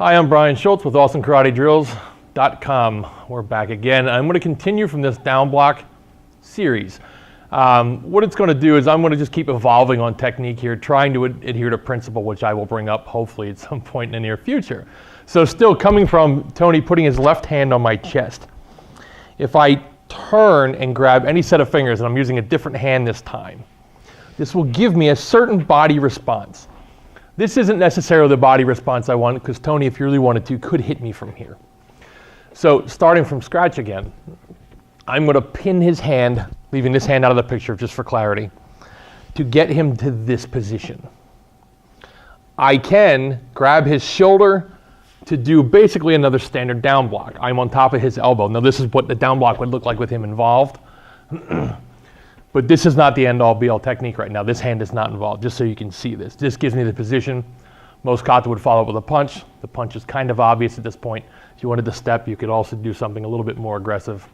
Hi, I'm Brian Schultz with AwesomeKarateDrills.com. We're back again. I'm going to continue from this down block series. What it's going to do is I'm going to just keep evolving on technique here, trying to adhere to principle, which I will bring up hopefully at some point in the near future. So still coming from Tony putting his left hand on my chest. If I turn and grab any set of fingers, and I'm using a different hand this time, this will give me a certain body response. This isn't necessarily the body response I want, because Tony, if you really wanted to, could hit me from here. So starting from scratch again, I'm going to pin his hand, leaving this hand out of the picture just for clarity, to get him to this position. I can grab his shoulder to do basically another standard down block. I'm on top of his elbow. Now this is what the down block would look like with him involved. But this is not the end-all be-all technique right now. This hand is not involved, just so you can see this. This gives me the position. Most kata would follow up with a punch. The punch is kind of obvious at this point. If you wanted to step, you could also do something a little bit more aggressive.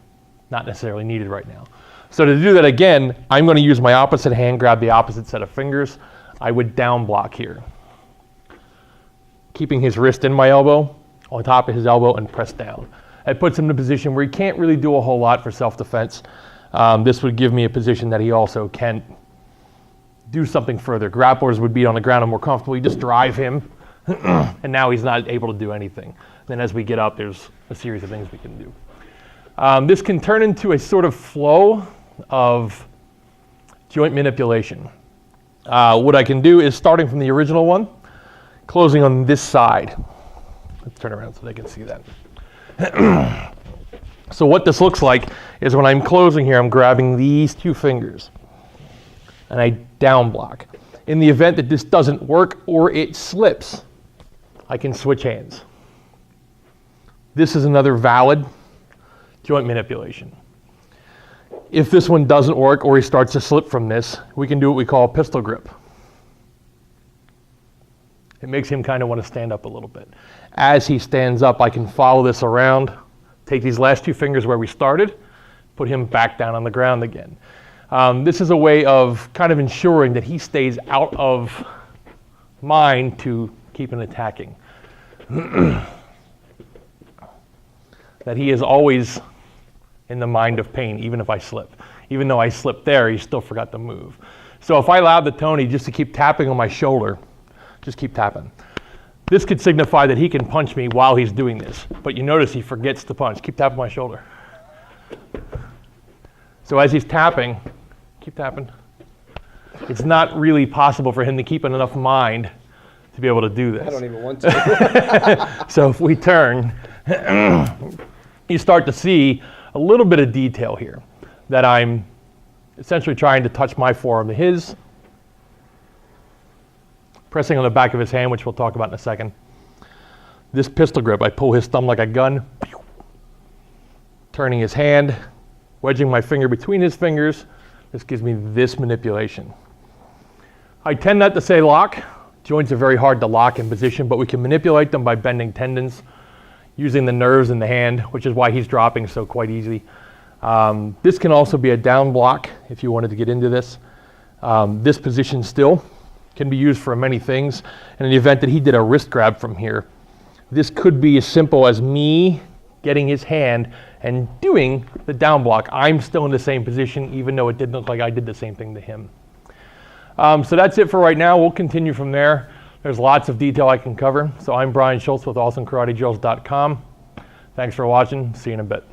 Not necessarily needed right now. So to do that again, I'm going to use my opposite hand, grab the opposite set of fingers. I would down block here, keeping his wrist in my elbow, on top of his elbow, and press down. It puts him in a position where he can't really do a whole lot for self-defense. This would give me a position that he also can do something further. Grapplers would be on the ground and more comfortable. You just drive him, and now he's not able to do anything. Then as we get up, there's a series of things we can do. This can turn into a sort of flow of joint manipulation. What I can do is, starting from the original one, closing on this side. Let's turn around so they can see that. So what this looks like is when I'm closing here, I'm grabbing these two fingers and I down block. In the event that this doesn't work or it slips, I can switch hands. This is another valid joint manipulation. If this one doesn't work or he starts to slip from this, we can do what we call a pistol grip. It makes him kind of want to stand up a little bit. As he stands up, I can follow this around, take these last two fingers where we started, put him back down on the ground again. This is a way of kind of ensuring that he stays out of mine to keep on attacking. That he is always in the mind of pain, even if I slip. Even though I slipped there, he still forgot to move. So if I allowed the Tony just to keep tapping on my shoulder, just keep tapping. This could signify that he can punch me while he's doing this, but you notice he forgets to punch. Keep tapping my shoulder. So as he's tapping, keep tapping. It's not really possible for him to keep enough mind to be able to do this. I don't even want to. So if we turn, you start to see a little bit of detail here that I'm essentially trying to touch my forearm to his, pressing on the back of his hand, which we'll talk about in a second. This pistol grip, I pull his thumb like a gun, turning his hand, wedging my finger between his fingers. This gives me this manipulation. I tend not to say lock. Joints are very hard to lock in position, but we can manipulate them by bending tendons, using the nerves in the hand, which is why he's dropping so quite easy. This can also be a down block if you wanted to get into this. This position still can be used for many things. And in the event that he did a wrist grab from here, this could be as simple as me getting his hand and doing the down block. I'm still in the same position, even though it didn't look like I did the same thing to him. So that's it for right now. We'll continue from there. There's lots of detail I can cover. So I'm Brian Schultz with AwesomeKarateDrills.com. Thanks for watching. See you in a bit.